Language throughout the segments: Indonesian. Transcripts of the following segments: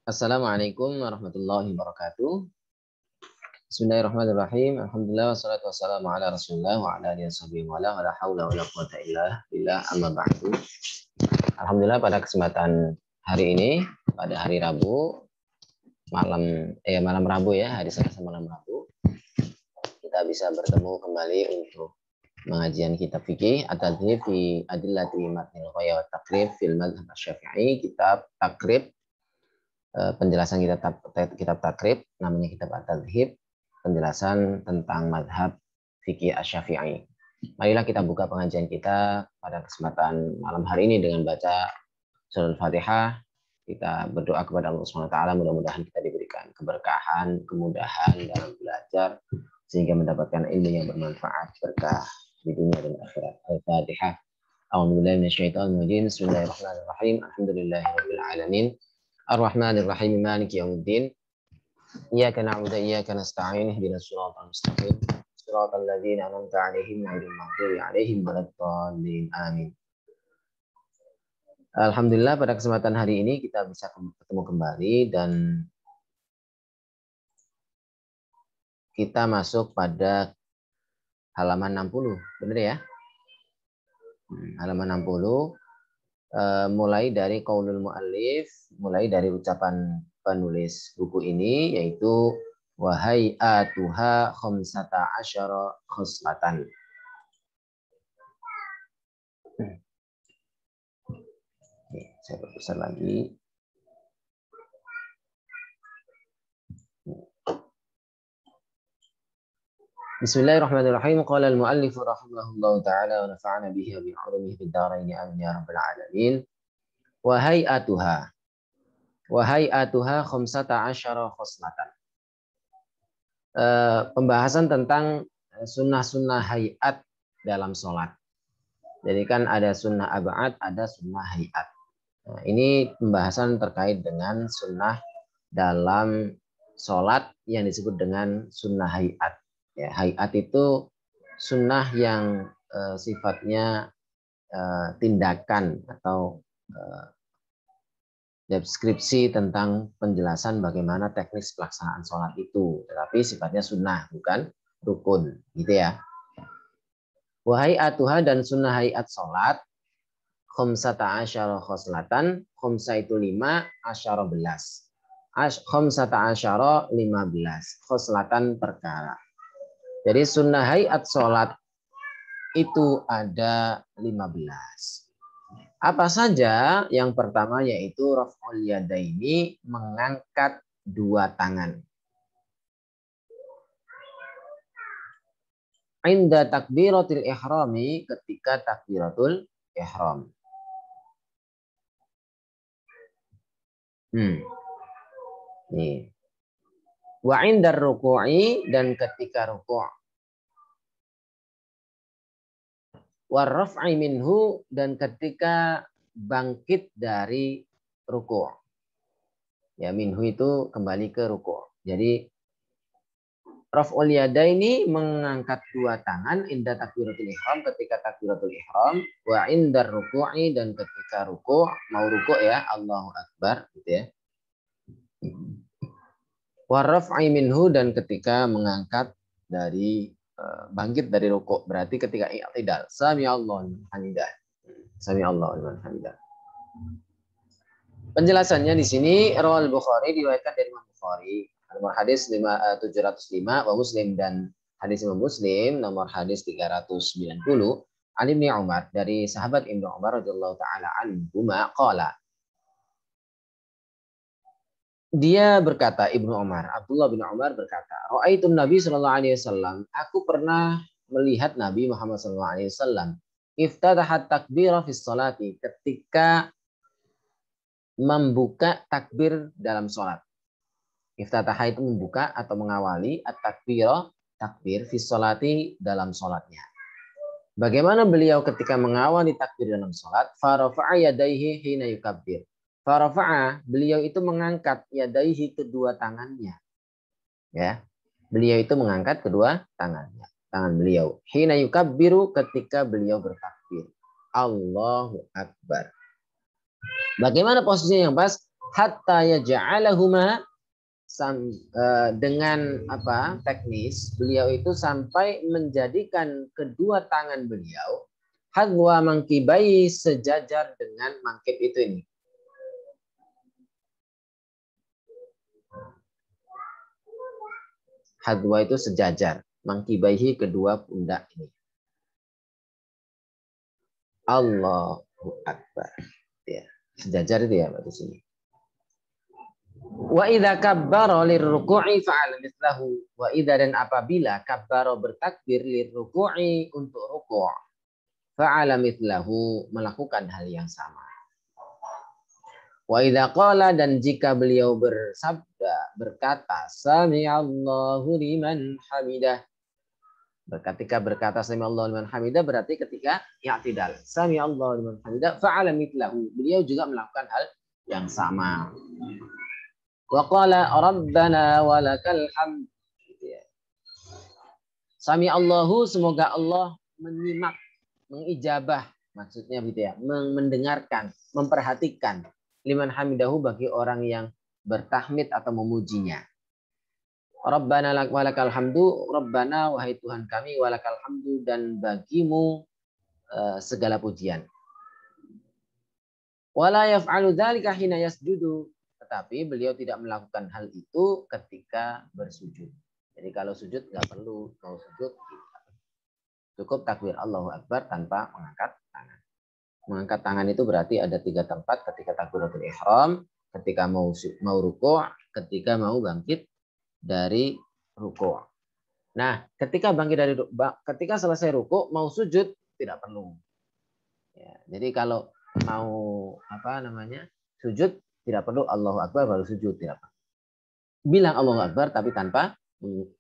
Assalamualaikum warahmatullahi wabarakatuh. Bismillahirrahmanirrahim. Alhamdulillah wassalatu wassalamu ala Rasulillah wa ala alihi washabihi wa la haula wala quwwata illa billah amma ba'du. Alhamdulillah pada kesempatan hari ini, pada hari Rabu, malam Rabu ya, hari Selasa malam Rabu, kita bisa bertemu kembali untuk pengajian kitab fikih at-tadhhib fi adillati matnil ghaya wa taqrib fil madhhab asy-syafi'i, kitab takrib, penjelasan kitab takrib, namanya kitab at-tadhhib, penjelasan tentang madhab fikih asy-syafi'i. Marilah kita buka pengajian kita pada kesempatan malam hari ini dengan baca surah Al-Fatihah. Kita berdoa kepada Allah Subhanahu wa taala, mudah-mudahan kita diberikan keberkahan, kemudahan dalam belajar sehingga mendapatkan ilmu yang bermanfaat, berkah di dunia dan akhirat. Al-Fatihah. A'udzubillahi minasyaitonir rajim. Bismillahirrahmanirrahim. Alhamdulillahirabbil alamin. Ar-Rahmanir-Rahim. Maliki yaumiddin. Iyyaka na'budu wa iyyaka nasta'in. Ihdinas siratal mustaqim. Siratal ladzina an'amta 'alaihim ghairil maghdubi 'alaihim waladdallin. Amin. Alhamdulillah pada kesempatan hari ini kita bisa ketemu kembali dan kita masuk pada halaman 60, benar ya? Halaman 60, mulai dari qaulul muallif, mulai dari ucapan penulis buku ini, yaitu wahai atuha khamsata asyara khoslatan. Saya perbesar lagi. Bismillahirrahmanirrahim. Qala al-muallif rahimahullahu ta'ala wa nafa'ana bihi wa bi'ulumihi fid dharain amin ya rabbal alamin. Wa hay'atuha. Wa hay'atuha khamsata asyara khoslatan. Pembahasan tentang sunnah-sunnah hayat dalam sholat. Jadi kan ada sunnah ab'ad, ada sunnah hayat. Nah, ini pembahasan terkait dengan sunnah dalam sholat yang disebut dengan sunnah hayat. Ya, hayat itu sunnah yang sifatnya tindakan atau deskripsi tentang penjelasan bagaimana teknis pelaksanaan sholat itu, tetapi sifatnya sunnah bukan rukun, gitu ya. Wahai atuha dan sunnah hayat sholat, khamsata asyara khoslatan, khamsa itu 5, asyara 11. Khamsata asyara 15, khoslatan perkara. Jadi sunnah hayat sholat itu ada 15. Apa saja? Yang pertama yaitu raf'ul yadaini, mengangkat dua tangan. Inda takbiratul ihrami, ketika takbiratul ihram. Nih. Wa indar ruku'i, dan ketika ruku'. Wa raf'i minhu, dan ketika bangkit dari ruku'. Ya, minhu itu kembali ke ruku'. Jadi raf'ul yadaini, mengangkat dua tangan, inda takbiratul ihram, ketika takbiratul ihram, wa indar ruku'i, dan ketika ruku', mau ruku' ya, Allahu Akbar gitu ya. Wa raf'i minhu, dan ketika mengangkat dari bangkit dari rukuk, berarti ketika i'tidal, sami Allahu liman hamidah. Sami Allahu liman hamidah. Penjelasannya di sini, rawal Bukhari, diriwayatkan dari Imam Bukhari, nomor hadis 705, wa Muslim, dan hadis Imam Muslim nomor hadis 390, Ali bin Umar, dari sahabat Ibnu Umar radhiyallahu taala anhuma qala. Dia berkata, Ibnu Umar, Abdullah bin Umar berkata, Ra'aitun Nabi sallallahu alaihi wasallam, aku pernah melihat Nabi Muhammad sallallahu alaihi wasallam, iftatahat takbira fi sholati, ketika membuka takbir dalam sholat. Iftataha itu membuka atau mengawali, at-takbira, takbir fi sholati, dalam sholatnya. Bagaimana beliau ketika mengawali takbir dalam sholat? Farafa'a yadaihi hina yukabbir. Farafa'a, beliau itu mengangkat yadaihi, kedua tangannya. Ya, beliau itu mengangkat kedua tangannya. Tangan beliau. Hina yukabbiru, ketika beliau bertakbir. Allahu Akbar. Bagaimana posisinya yang pas? hatta yaj'alahuma dengan apa teknis beliau itu sampai menjadikan kedua tangan beliau hadwa mangkibai sejajar dengan mangkib itu ini. Hadwa itu sejajar, mangkibaihi kedua pundak ini. Allahu Akbar. Ya, sejajar itu ya di sini. Wa idza kabbara lirruku'i fa'ala mithlahu. Wa idza dan apabila kabbara bertakbir lirruku'i untuk ruku', fa'ala mithlahu melakukan hal yang sama. Wa idza qala dan jika beliau bersabda berkata sami'allahu liman hamidah. Ketika berkata sami'allahu liman hamidah berarti ketika i'tidal. Sami'allahu liman hamidah fa'ala mithlahu. Beliau juga melakukan hal yang sama. Wa qala rabbana walakal hamd. Sami'allahu semoga Allah menyimak, mengijabah maksudnya gitu ya, mendengarkan, memperhatikan liman hamidahu bagi orang yang bertahmid atau memujinya. Rabbana walakal hamdu, Rabbana wahai Tuhan kami, walakal hamdu dan bagimu segala pujian. Wala yaf'alu dzalika hina yasjudu, tetapi beliau tidak melakukan hal itu ketika bersujud. Jadi kalau sujud nggak perlu mau sujud, cukup takbir Allahu Akbar tanpa mengangkat tangan. Mengangkat tangan itu berarti ada 3 tempat: ketika takbiratul ihram, ketika mau ruku', ketika mau bangkit dari ruku'. Nah, ketika selesai ruku' mau sujud tidak perlu. Ya, jadi kalau mau sujud tidak perlu Allahu Akbar baru sujud, tidak perlu. Bilang Allahu Akbar tapi tanpa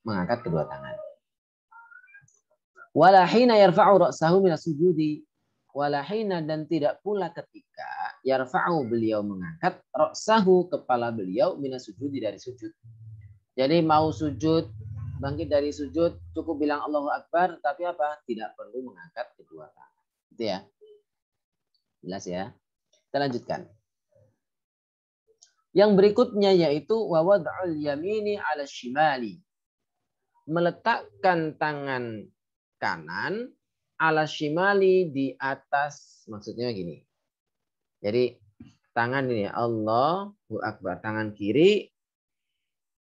mengangkat kedua tangan. Wala hina yarfa'u ra'sahu minas sujudi, wala hina dan tidak pula ketika yarfa'u beliau mengangkat ra'sahu kepala beliau minas sujudi dari sujud. Jadi mau sujud, bangkit dari sujud, cukup bilang Allahu Akbar, tapi apa? Tidak perlu mengangkat kedua tangan. Itu ya. Jelas ya. Kita lanjutkan. Yang berikutnya yaitu wa wad'ul yamini 'ala shimali. Meletakkan tangan kanan 'ala shimali di atas, maksudnya gini. Jadi tangan ini Allahu Akbar, tangan kiri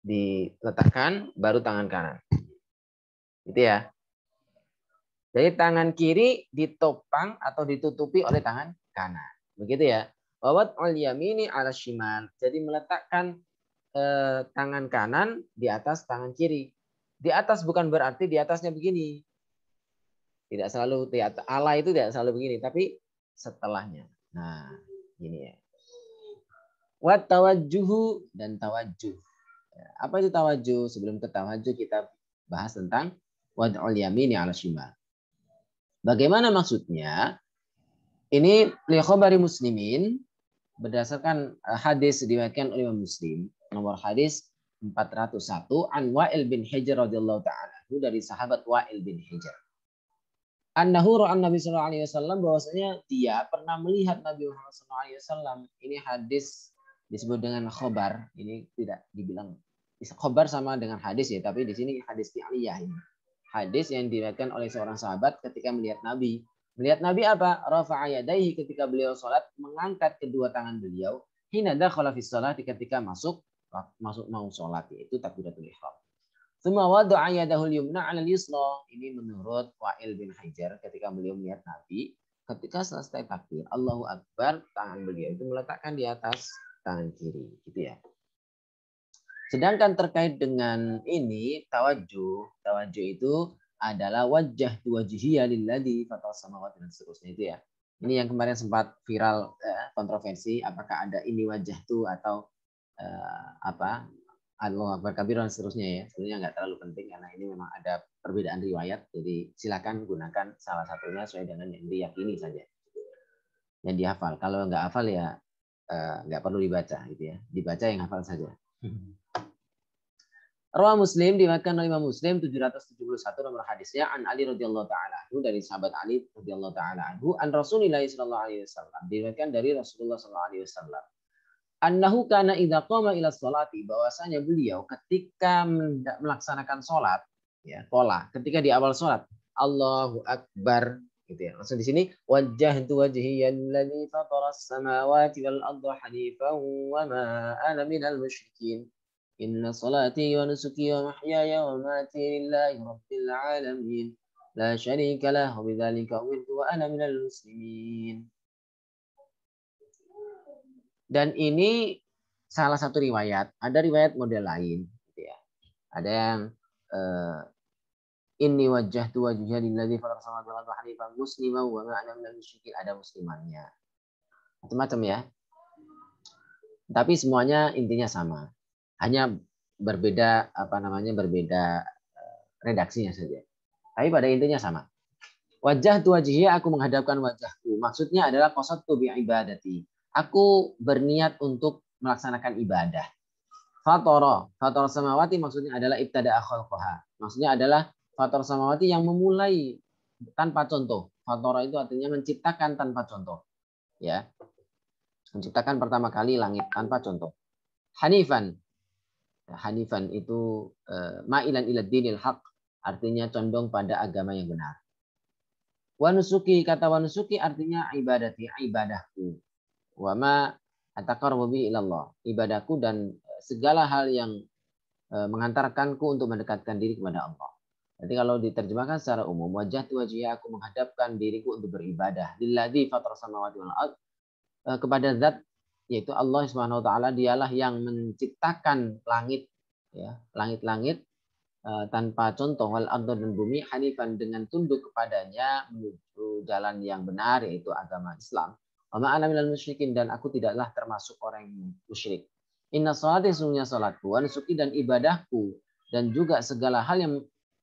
diletakkan baru tangan kanan. Gitu ya. Jadi tangan kiri ditopang atau ditutupi oleh tangan kanan. Begitu ya. Wad'ul yamini 'ala shimal. Jadi meletakkan tangan kanan di atas tangan kiri. Di atas bukan berarti di atasnya begini. Tidak selalu di atas. Ala itu tidak selalu begini, tapi setelahnya. Nah, gini ya. Wa tawajjuhu dan tawajjuh. Apa itu tawajjuh? Sebelum ke tawajjuh kita bahas tentang wad'ul yamini 'ala shimal. Bagaimana maksudnya? Ini li khabari muslimin berdasarkan hadis diriwayatkan oleh Imam Muslim, nomor hadis 401 an Wa'il bin Hujr radhiyallahu ta'ala dari sahabat Wa'il bin Hujr. Annahu ra'a Nabi sallallahu alaihi wasallam, bahwasanya dia pernah melihat Nabi Muhammad sallallahu alaihi wasallam. Ini hadis disebut dengan khabar. Ini tidak dibilang khabar sama dengan hadis ya, tapi di sini hadis fi'liyah ini. Hadis yang diriwayatkan oleh seorang sahabat ketika melihat Nabi. Melihat Nabi apa? Rafa'a yadayhi, ketika beliau sholat mengangkat kedua tangan beliau. Hina dakhala fi shalah, ketika masuk mau sholat, yaitu takbiratul ihram. Tsumma wada'a yadahul yumna 'ala al-yusra. Ini menurut Wa'il bin Hujr, ketika beliau melihat Nabi, ketika selesai takbir Allahu Akbar, tangan beliau itu meletakkan di atas tangan kiri, gitu ya. Sedangkan terkait dengan ini tawajjuh itu adalah wajah wajhiyya lilladzi fatal samawati dan seterusnya itu ya. Ini yang kemarin sempat viral kontroversi, apakah ada ini wajah tu atau Allahu Akbar kabir dan seterusnya ya. Sebenarnya nggak terlalu penting karena ini memang ada perbedaan riwayat. Jadi silakan gunakan salah satunya sesuai dengan yang diyakini saja, yang dihafal. Kalau nggak hafal ya nggak perlu dibaca gitu ya. Dibaca yang hafal saja. Rawah Muslim, diriwayatkan oleh Imam Muslim 771 nomor hadisnya an Ali radhiyallahu taala anhu, dari sahabat Ali radhiyallahu taala anhu, an Rasulillah sallallahu alaihi wasallam, diriwayatkan dari Rasulullah sallallahu alaihi wasallam. Annahu kana idza qama ila sholati, bahwasanya beliau ketika melaksanakan sholat, ya, ketika di awal sholat, Allahu Akbar, gitu ya. Langsung di sini wajjahtu wajhiya alladzi fataras samawati wal arda hanifan wa ma ana minal musyrikin. Inna salati wa nusuki wa mahyaya wa mamati lillahi rabbil alamin. La syarika lahu wa bidzalika umirtu wa ana minal muslimin. Dan ini salah satu riwayat. Ada riwayat model lain, gitu ya. Ada yang inni wajjahtu wajhiya lilladzi fatara samawati wal arda hanifan musliman wa ma ana minal musyrikin. Ada muslimannya. Macam-macam ya. Tapi semuanya intinya sama. Hanya berbeda berbeda redaksinya saja. Tapi pada intinya sama. Wajjahtu wajhiya, aku menghadapkan wajahku. Maksudnya adalah qasadtu bi ibadati. Aku berniat untuk melaksanakan ibadah. Fatara samawati maksudnya adalah ibtada'a khalqaha. Maksudnya adalah fatara samawati yang memulai tanpa contoh. Fatara itu artinya menciptakan tanpa contoh. Ya. Menciptakan pertama kali langit tanpa contoh. Hanifan. Hanifan itu ma'ilan ila dinil haq, artinya condong pada agama yang benar. Wanusuki, kata wanusuki artinya ibadati, ibadahku. Wa ma ataqarrabu bi ilallah, ibadahku dan segala hal yang mengantarkanku untuk mendekatkan diri kepada Allah. Jadi kalau diterjemahkan secara umum, wajjahtu wajhiya, aku menghadapkan diriku untuk beribadah lilladzi fatara samawati wal ard, kepada zat yaitu Allah Subhanahu wa taala, dialah yang menciptakan langit, ya, langit-langit tanpa contoh, wal ard dan bumi, hanifan dengan tunduk kepadanya menuju jalan yang benar yaitu agama Islam. Wa ma ana minal musyrikin, dan aku tidaklah termasuk orang yang musyrik. Inna sholati, sesungguhnya salatku, wa nusuki dan ibadahku, dan juga segala hal yang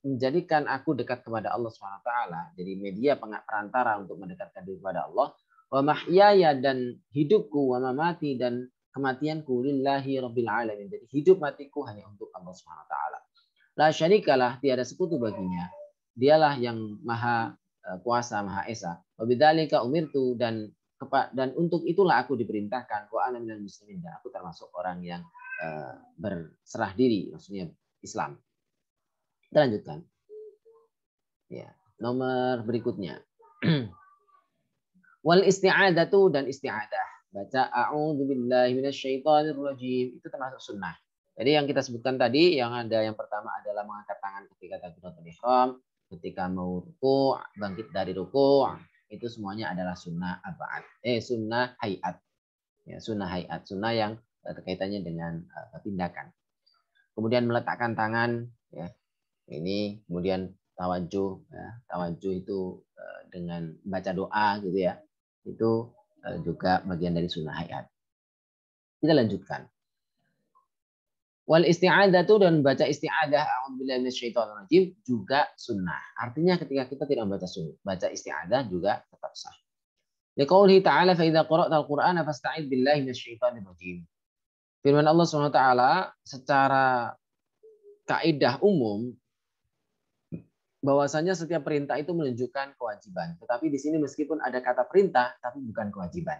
menjadikan aku dekat kepada Allah Subhanahu wa taala, jadi media perantara untuk mendekatkan diri kepada Allah. Wa mahyaya, dan hidupku, wa mamati, dan kematianku, lillahi rabbil alamin, jadi hidup matiku hanya untuk Allah Subhanahu wa taala. La syarikalah, tiada sekutu baginya. Dialah yang maha kuasa, maha esa. Wa bidzalika umirtu, dan untuk itulah aku diperintahkan. Wa ana minal muslimin, dan aku termasuk orang yang berserah diri, maksudnya Islam. Kita lanjutkan. Ya, nomor berikutnya. Wal isti'adatu, dan isti'adah. Baca a'udzubillahi minasyaitonir rajim, itu termasuk sunnah. Jadi yang kita sebutkan tadi, yang pertama adalah mengangkat tangan ketika takbiratul ihram, ketika mau ruku', bangkit dari ruku', itu semuanya adalah sunnah abad. Sunnah hayat. Ya, sunnah hayat, sunnah yang terkaitannya dengan tindakan. Kemudian meletakkan tangan, ya. Ini kemudian tawajuh, ya. Tawajuh itu dengan baca doa, gitu ya. Itu juga bagian dari sunnah hayat. Kita lanjutkan. Wal isti'adzatu, dan baca isti'adzah a'udzubillahi minasyaitonir rajim juga sunnah. Artinya ketika kita tidak baca isti'adzah juga tetap sah. Liqaulihi ta'ala fa idza qara'tal qur'ana fasta'idz billahi minasyaitonir rajim. Firman Allah Subhanahu wa taala secara kaidah umum bahwasanya setiap perintah itu menunjukkan kewajiban. Tetapi di sini meskipun ada kata perintah tapi bukan kewajiban.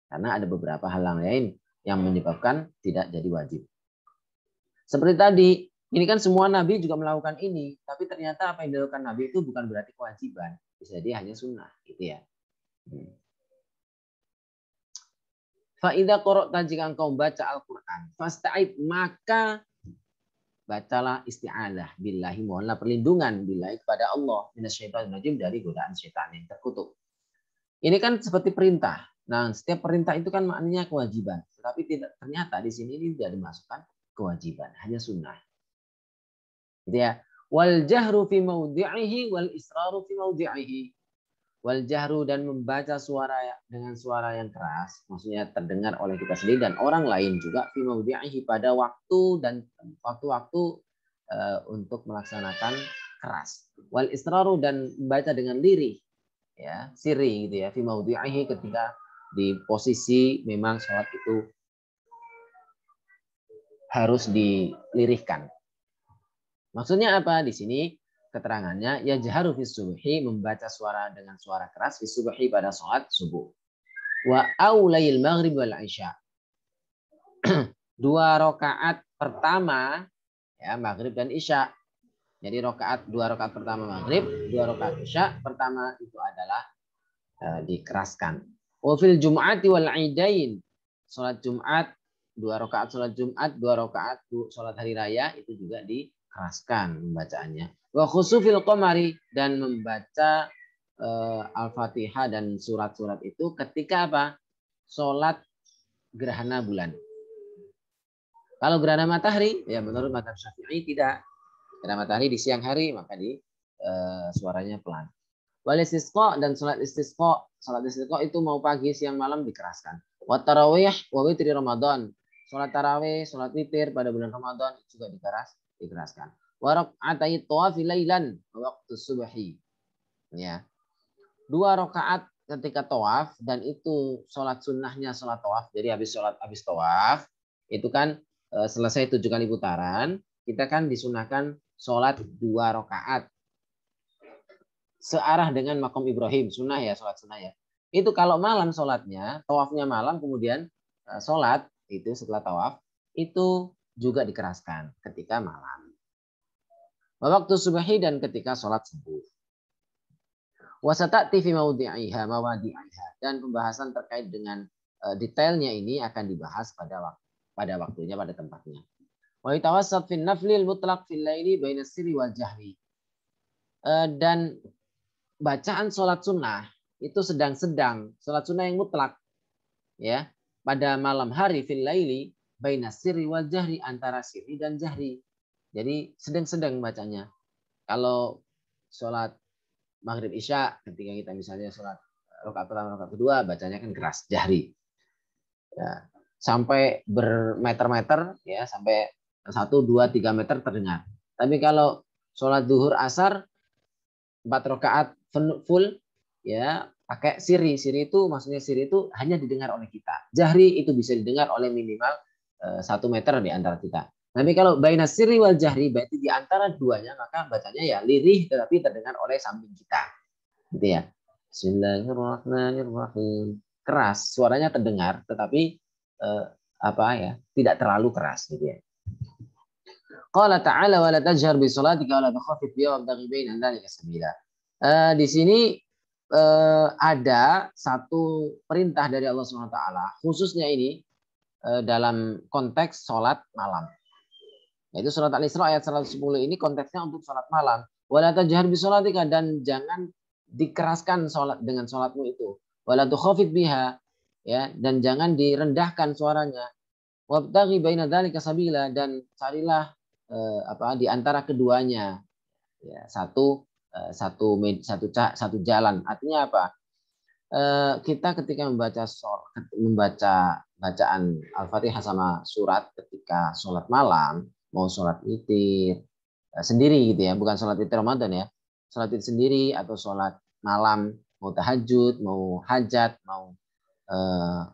Karena ada beberapa hal lain yang menyebabkan tidak jadi wajib. Seperti tadi, ini kan semua nabi juga melakukan ini, tapi ternyata apa yang dilakukan nabi itu bukan berarti kewajiban, bisa jadi hanya sunnah, gitu ya. Fa idza qara'ta, jika engkau baca Al-Qur'an, fasta'id, maka bacalah isti'adzah billahi, mohonlah perlindungan billahi kepada Allah, minasyaitonir rajim, dari godaan setan yang terkutuk. Ini kan seperti perintah. Nah, setiap perintah itu kan maknanya kewajiban, tetapi ternyata di sini ini tidak dimasukkan kewajiban, hanya sunnah. Gitu ya. Wal jahru fi maudhi'ihi wal israru fi maudhi'ihi. Wal jahru, dan membaca suara dengan suara yang keras, maksudnya terdengar oleh kita sendiri dan orang lain juga, fi maudhi'ihi, pada waktu dan waktu-waktu untuk melaksanakan keras. Wal israru, dan membaca dengan lirih, ya, sirri, gitu ya, fi maudhi'ihi, ketika di posisi memang sholat itu harus dilirihkan. Maksudnya apa? Di sini keterangannya, ya jaharu fi subhi, membaca suara dengan suara keras, fi subhi, pada sholat subuh. Wa aulayil maghrib wal isya, 2 rakaat pertama ya maghrib dan isya. Jadi 2 rakaat pertama maghrib, 2 rakaat isya pertama itu adalah dikeraskan. Wa fil jum'ati wal idain. Salat Jumat 2 rakaat salat Jumat, 2 rakaat salat hari raya itu juga dikeraskan pembacaannya. Wa khusufil qamari, dan membaca Al-Fatihah dan surat-surat itu ketika apa? Salat gerhana bulan. Kalau gerhana matahari, ya menurut mazhab Syafi'i tidak. Gerhana matahari di siang hari, maka suaranya pelan. Wal istisqa, dan salat istisqa. Salat istisqa itu mau pagi, siang, malam dikeraskan. Wa tarawih wa witri Ramadan. Salat tarawih, salat witir pada bulan Ramadan juga dikeraskan. Wa rak'atai tawafi lailan waktu subhi. Ya. 2 rakaat ketika tawaf, dan itu salat sunnahnya salat tawaf. Jadi habis tawaf itu kan selesai 7 kali putaran, kita kan disunahkan sholat 2 rakaat searah dengan makom Ibrahim, sunnah ya, sholat sunnah ya. Itu kalau malam sholatnya, tawafnya malam, kemudian sholat itu setelah tawaf itu juga dikeraskan ketika malam. Waktu subuhi, dan ketika sholat subuh. Wasata'ti fi mawadi'iha, dan pembahasan terkait dengan detailnya ini akan dibahas pada waktunya, pada tempatnya. Wa yatawassat fi naflil mutlaq fil laili baina sirri wal jahri. Dan bacaan sholat sunnah itu sedang-sedang, sholat sunnah yang mutlak ya, pada malam hari fil laili baina sirri wal jahri, antara sirri dan jahri. Jadi sedang-sedang bacanya. Kalau sholat maghrib isya, ketika kita misalnya sholat rakaat pertama, rakaat kedua, bacanya kan keras, jahri. Ya, sampai bermeter-meter ya, sampai 1, 2, 3 meter terdengar. Tapi kalau sholat zuhur asar 4 rakaat full ya, pakai siri. Siri itu maksudnya siri itu hanya didengar oleh kita. Jahri itu bisa didengar oleh minimal 1 meter di antara kita. Tapi kalau baina sirri wal jahri, berarti di antara duanya, maka bacanya ya lirih tetapi terdengar oleh samping kita. Gitu ya. Bismillahirrahmanirrahim. Keras, suaranya terdengar tetapi tidak terlalu keras gitu ya. Qala ta'ala wa la tajhar bi salatika wa la tukhafit biha wabtaghi baina dzalika sabila. Di sini ada satu perintah dari Allah Subhanahu wa taala, khususnya ini dalam konteks salat malam. Yaitu surat Al-Isra ayat 110 ini konteksnya untuk salat malam. Wa la tajhar bi salatika, dan jangan dikeraskan salat dengan salatmu itu. Wa la tukhafit biha, ya, dan jangan direndahkan suaranya. Wabtaghi baina dzalika sabila, dan carilah di antara keduanya ya, satu jalan. Artinya apa? Kita ketika membaca bacaan Al-Fatihah sama surat ketika sholat malam, mau sholat witir sendiri gitu ya, bukan sholat witir Ramadan ya, sholat witir sendiri atau sholat malam, mau tahajud, mau hajat, mau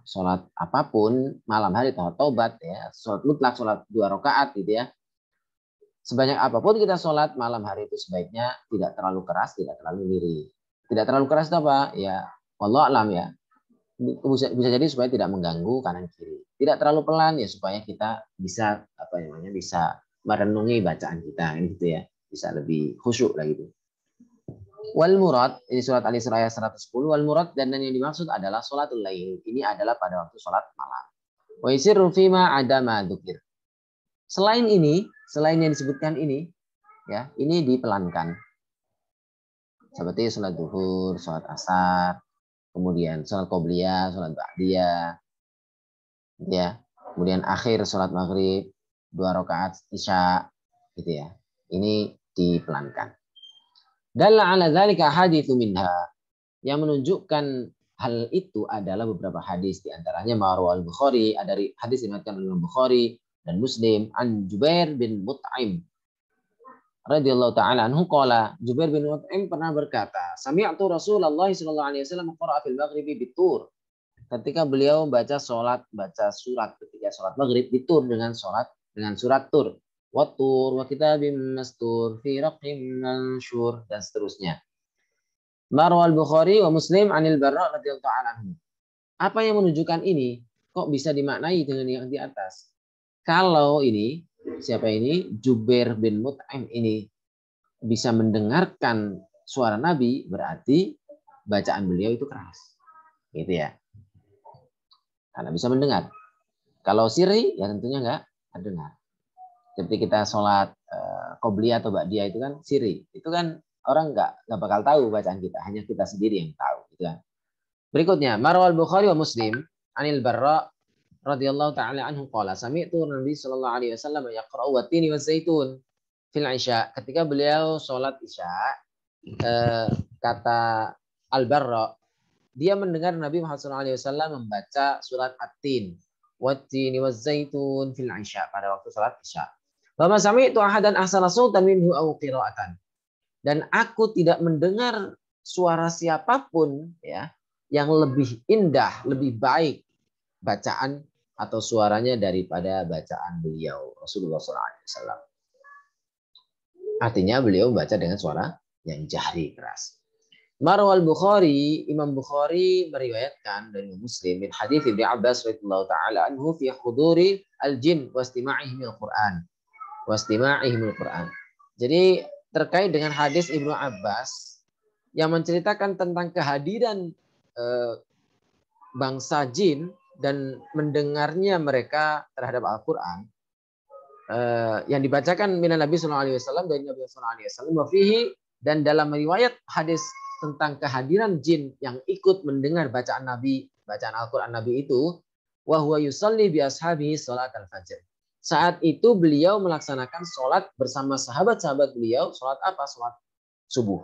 sholat apapun malam hari, taubat ya, sholat mutlak, sholat 2 rakaat gitu ya. Sebanyak apapun kita sholat malam hari itu sebaiknya tidak terlalu keras, tidak terlalu lirih. Tidak terlalu keras itu apa? Ya, wallahu a'lam ya. Bisa jadi supaya tidak mengganggu kanan kiri. Tidak terlalu pelan ya, supaya kita bisa bisa merenungi bacaan kita gitu ya. Bisa lebih khusyuk lah gitu. Wal murad, ini surat Al-Isra ayat 110, wal murad, dan yang dimaksud adalah sholatul lail. Ini adalah pada waktu sholat malam. Wa yusirru fima adama dzikir. Selain yang disebutkan ini, ya, ini dipelankan. Seperti sholat zuhur, sholat asar, kemudian sholat qobliyah, sholat ba'diyah, ya, kemudian akhir sholat maghrib, 2 rakaat isya, gitu ya. Ini dipelankan. Dalla ala dzalika haditsu minha. Yang menunjukkan hal itu adalah beberapa hadis, di antaranya Marwal Bukhari, ada hadis diriwayatkan oleh Bukhari dan Muslim an Jubair bin Mut'im radhiyallahu taala anhu qala, Jubair bin Mut'im pernah berkata, sami'tu Rasulullah sallallahu alaihi wasallam qara'a fil maghribi bitur. Ketika beliau baca surat ketika salat maghrib ditur dengan surat Tur. Wa tur wa kitabim mastur fi raqim mansyur, dan seterusnya. Marwal Bukhari wa Muslim anil Barra radhiyallahu taala anhu. Apa yang menunjukkan ini? kok bisa dimaknai dengan yang di atas? Kalau ini, siapa ini? Jubair bin Mut'im ini bisa mendengarkan suara Nabi, berarti bacaan beliau itu keras. Gitu ya. Karena bisa mendengar. Kalau sirri, ya tentunya nggak terdengar. Seperti kita sholat qobliyah atau ba'diyah itu kan sirri. Itu kan orang nggak bakal tahu bacaan kita. Hanya kita sendiri yang tahu. Gitu kan. Berikutnya, Marwal Bukhari wa Muslim, Anil Barra radhiyallahu taala anhu qala sami'tu Nabi sallallahu alaihi wasallam yaqra'u wat-tini waz-zaitun fil isya. Ketika beliau sholat isya, kata Al-Barra, dia mendengar Nabi Muhammad SAW membaca surat At-Tin, wat-tini waz-zaitun fil isya, pada waktu sholat isya. Wa ma sami'tu ahadan ahsana sautan minhu aw qira'atan. Dan aku tidak mendengar suara siapapun ya yang lebih indah, lebih baik bacaan atau suaranya daripada bacaan beliau Rasulullah SAW. Artinya beliau membaca dengan suara yang jahri, keras. Marwal Bukhari, Imam Bukhari meriwayatkan dari Muslim min hadis Ibnu Abbas radhiyallahu taala anhu fi huduri al-jin wa istima'ihim al-Qur'an. Jadi terkait dengan hadis Ibnu Abbas yang menceritakan tentang kehadiran bangsa jin dan mendengarnya mereka terhadap Al-Quran yang dibacakan minan Nabi sallallahu alaihi wasallam dari Nabi sallallahu alaihi wasallam wa fihi, dan dalam riwayat hadis tentang kehadiran jin yang ikut mendengar bacaan Nabi, bacaan Al-Quran Nabi itu, wa huwa yusalli bi ashabihi salat al-fajr. Saat itu beliau melaksanakan sholat bersama sahabat-sahabat beliau. Sholat apa? Sholat subuh.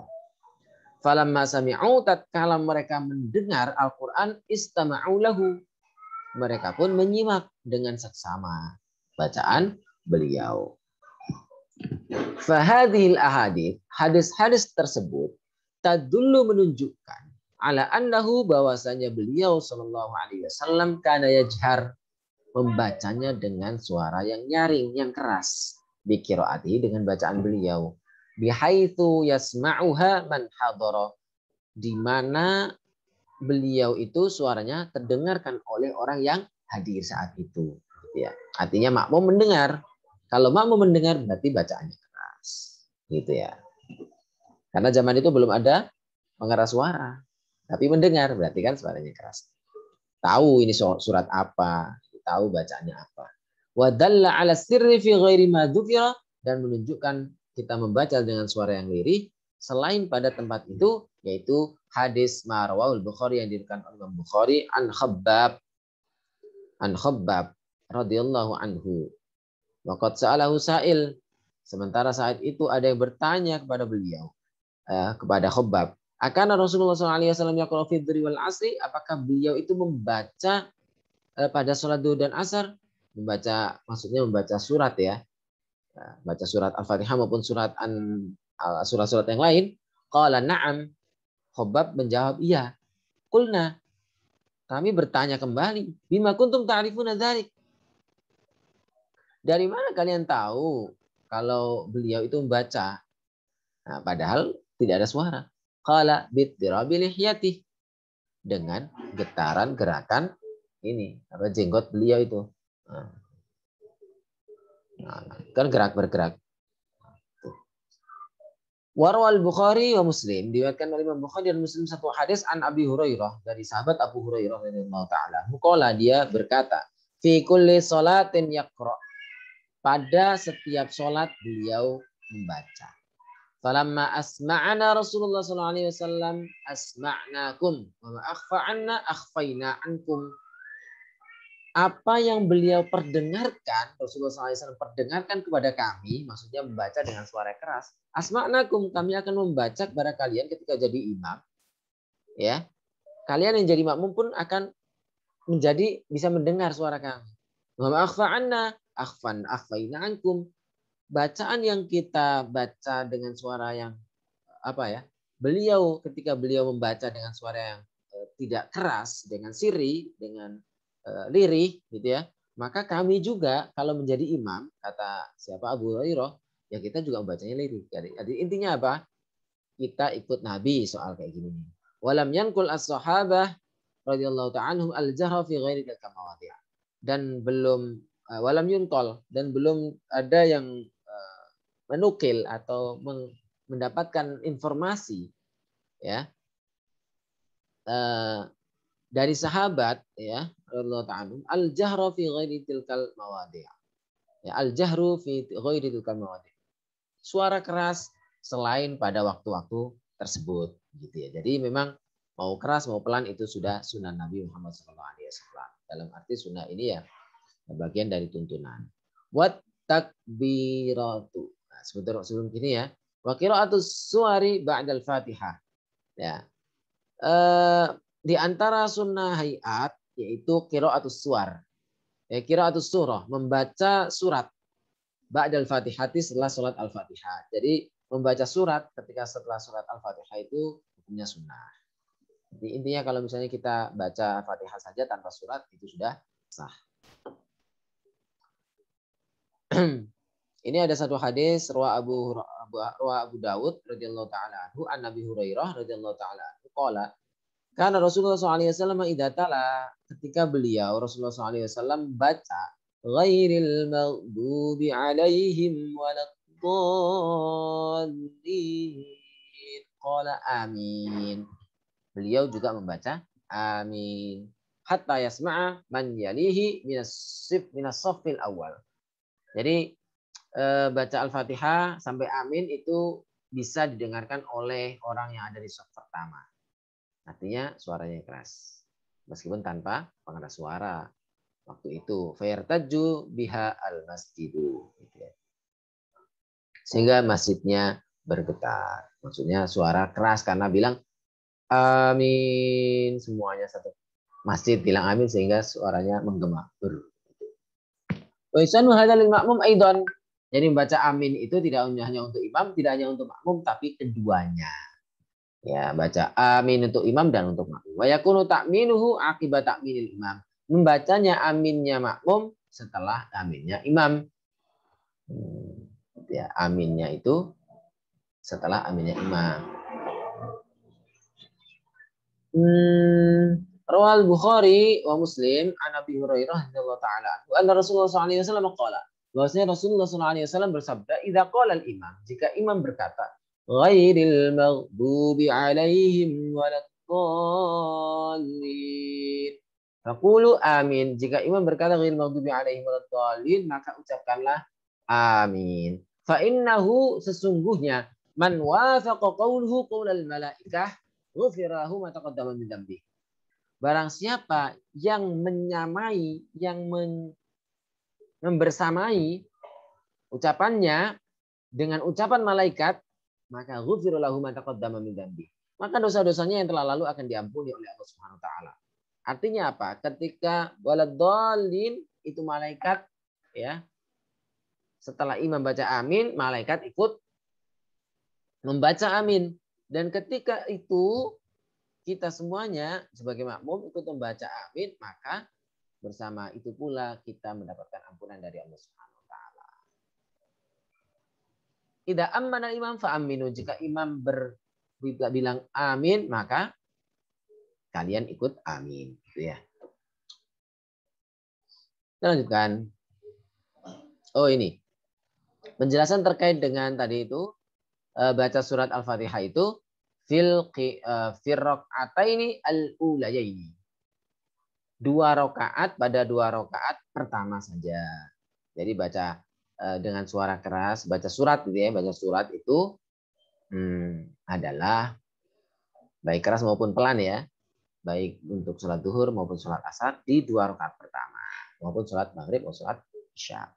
Falamma sami'u, tatkala mereka mendengar Al-Quran, istama'u lahu, mereka pun menyimak dengan seksama bacaan beliau. Fahadhil ahadith, hadis-hadis tersebut tadullu, menunjukkan ala annahu, bahwasanya beliau sallallahu alaihi wasallam kana yajhar, membacanya dengan suara yang nyaring, yang keras, biqiraati, dengan bacaan beliau, bihaitsu yasma'uha man hadara, di mana beliau itu suaranya terdengarkan oleh orang yang hadir saat itu. Ya, artinya makmum mendengar. Kalau makmum mendengar berarti bacaannya keras, gitu ya. Karena zaman itu belum ada pengeras suara, tapi mendengar berarti kan suaranya keras. Tahu ini surat apa, tahu bacaannya apa. Wa dalla ala sirri fi ghairi ma dzukira, dan menunjukkan kita membaca dengan suara yang lirih selain pada tempat itu, yaitu hadis marwahul Bukhari yang diriwayatkan oleh Imam Bukhari an Khabbab radhiyallahu anhu. Wa qad sa'alahu sa'il, sementara saat itu ada yang bertanya kepada beliau, kepada Khabbab, akan Rasulullah SAW yaqra'u fi dzuri wal asri, apakah beliau itu membaca pada sholat zuhur dan asar, membaca, maksudnya membaca surat ya, baca surat Al-Fatihah maupun surat-surat yang lain. Qala na'am, Khabbab menjawab iya. Qulna, kami bertanya kembali, bima kuntum ta'rifuna dzalik, dari mana kalian tahu kalau beliau itu membaca? Nah, padahal tidak ada suara. Qala bitirabi lihyati, dengan getaran gerakan ini apa jenggot beliau itu. Nah, kan bergerak. Warwal Bukhari wa Muslim, diriwayatkan oleh Imam Bukhari dan Muslim satu hadis an Abi Hurairah, dari sahabat Abu Hurairah radhiyallahu taala. Muqala, dia berkata, fi kulli salatin yaqra, pada setiap salat beliau membaca. Falamma asma'ana Rasulullah sallallahu alaihi wasallam asma'nakum wa ma akhfa 'anna akhfaina 'ankum. Apa yang beliau perdengarkan, Rasulullah SAW perdengarkan kepada kami, maksudnya membaca dengan suara keras. Asma'nakum, kami akan membaca kepada kalian ketika jadi imam. Ya, kalian yang jadi makmum pun akan menjadi bisa mendengar suara kami. Wa ma akhfa 'anna akhfaina 'ankum. Bacaan yang kita baca dengan suara yang apa ya? Beliau ketika beliau membaca dengan suara yang tidak keras, dengan sirri, dengan lirih, gitu ya, maka kami juga kalau menjadi imam, kata siapa, Abu Hurairah, ya kita juga membacanya lirih. Jadi intinya apa? Kita ikut Nabi soal kayak gini. Walam yankul as-sahabah radhiyallahu ta'ala anhum al-jahra fi ghairi tilka mawadhi'. Dan belum walam yuntol, dan belum ada yang menukil atau mendapatkan informasi ya dari sahabat ya radhiyallahu ta'ala al-jahra fi ghairi tilkal mawadhi'. Ya, al-jahru fi ghairi tilkal mawadhi'. Suara keras selain pada waktu-waktu tersebut gitu ya. Jadi memang mau keras mau pelan itu sudah sunnah Nabi Muhammad SAW. Dalam arti sunnah ini ya bagian dari tuntunan. Wat takbiratu. Nah, sebelum ini ya. Wa qira'atus suwari ba'dal Fatihah. Ya. Di antara sunnah hayat yaitu qira'atus suwar. Ya, qira'atus surah, membaca surat ba'dal Fatihati setelah salat Al-Fatihah. Jadi membaca surat ketika setelah surat Al-Fatihah itu hukumnya sunnah. Jadi intinya kalau misalnya kita baca Fatihah saja tanpa surat itu sudah sah. Ini ada satu hadis rawa Abu Dawud radhiyallahu taala anhu an Nabi Hurairah radhiyallahu taala anhu qala kana Rasulullah SAW idza tala, ketika beliau Rasulullah SAW baca ghairil maghdubi alaihim waladdallin qala amin. Beliau juga membaca amin hatta yasma'a man yalihi minas saffil awal. Jadi baca Al-Fatihah sampai amin itu bisa didengarkan oleh orang yang ada di saf pertama. Artinya suaranya keras. Meskipun tanpa pengeras suara. Waktu itu fayartaju biha al-masjidu. Sehingga masjidnya bergetar. Maksudnya suara keras karena bilang amin. Semuanya satu masjid bilang amin sehingga suaranya menggema. Wa yusanu hadzal lil ma'mum aidan. Jadi membaca amin itu tidak hanya untuk imam, tidak hanya untuk makmum, tapi keduanya. Ya, baca amin untuk imam dan untuk makmum. Wa yakunu ta'minuhu akibat ta'minil imam. Membacanya aminnya makmum setelah aminnya imam. Ya, aminnya itu setelah aminnya imam. Rawal Bukhari wa Muslim an Abi Hurairah radhiyallahu ta'ala anhu anna Rasulullah sallallahu alaihi wasallam qala, bahwasanya Rasulullah sallallahu alaihi wasallam bersabda, idza qala al-imam, jika imam berkata ghairil maghdubi alaihim waladdallin, faqulu amin. Jika imam berkata ghairil maghdubi alaihim waladdallin, maka ucapkanlah amin. Fa innahu, sesungguhnya, man wafaqa qawluhu qaulal malaikah ghufirahu ma taqaddama min dzambi. Barang siapa yang menyamai, yang membersamai ucapannya dengan ucapan malaikat, maka ghufira lahu ma taqaddama min dzambi. Maka dosa-dosanya yang telah lalu akan diampuni oleh Allah Subhanahu wa taala. Artinya apa? Ketika waladdallin itu malaikat ya. Setelah imam baca amin, malaikat ikut membaca amin. Dan ketika itu kita semuanya sebagai makmum ikut membaca amin, maka bersama itu pula kita mendapatkan ampunan dari Allah Subhanahu wa taala. Idza ammana imam fa aminu, jika imam bilang amin, maka kalian ikut amin, gitu ya. Kita lanjutkan. Oh, ini penjelasan terkait dengan tadi itu baca surat Al-Fatihah itu fil raq'ataini al-ulayaini. 2 rakaat pada 2 rakaat pertama saja. Jadi baca dengan suara keras, baca surat gitu ya, baca surat itu adalah baik keras maupun pelan ya. Baik untuk sholat duhur maupun sholat asar di 2 rakaat pertama, maupun sholat maghrib maupun sholat isya.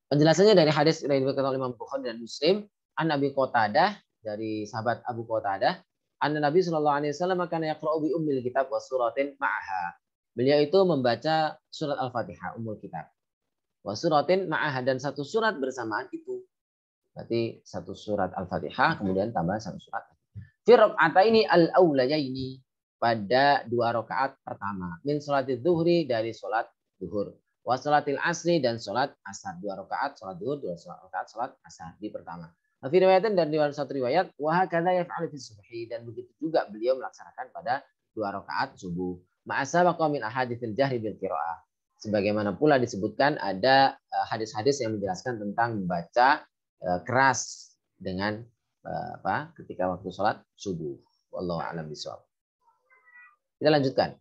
Penjelasannya dari hadis yang diriwayatkan oleh Imam Bukhari dan Muslim, an Abi Qatadah, dari sahabat Abu Qatadah, anna Nabi sallallahu alaihi wasallam kana yaqra'u bi ummil kitab wa suratin ma'aha. Beliau itu membaca surat Al-Fatihah, ummul kitab. Wa suratin ma'aha, dan satu surat bersamaan itu. Berarti satu surat Al-Fatihah kemudian tambah satu surat. Fi raq'ataini al-aulayaini, pada 2 rakaat pertama. Min sholatid zuhri, dari sholat zuhur. Wa sholatil asri, dan sholat asar. 2 rakaat sholat zuhur, 2 rakaat sholat asar di pertama. Fi riwayatin, dan di satu riwayat, wa hakadza yaf'alu fi subhi, dan begitu juga beliau melaksanakan pada 2 rakaat subuh. Ma'asabaqa min ahaditsil jahri bil qiraah. Sebagaimana pula disebutkan ada hadis-hadis yang menjelaskan tentang membaca keras dengan ketika waktu sholat subuh. Wallahu a'lam bishawab. Kita lanjutkan.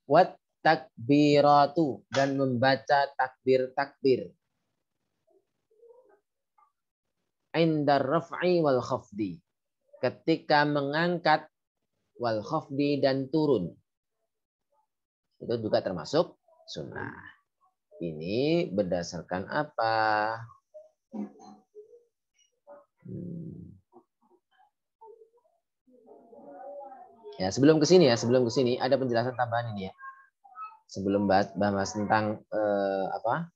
Wat takbiratu, dan membaca takbir-takbir. Indar raf'i wal khafdi, ketika mengangkat, wal khafdi, dan turun. Itu juga termasuk sunnah. Ini berdasarkan apa? Ya, sebelum ke sini ada penjelasan tambahan ini ya. Sebelum bahas tentang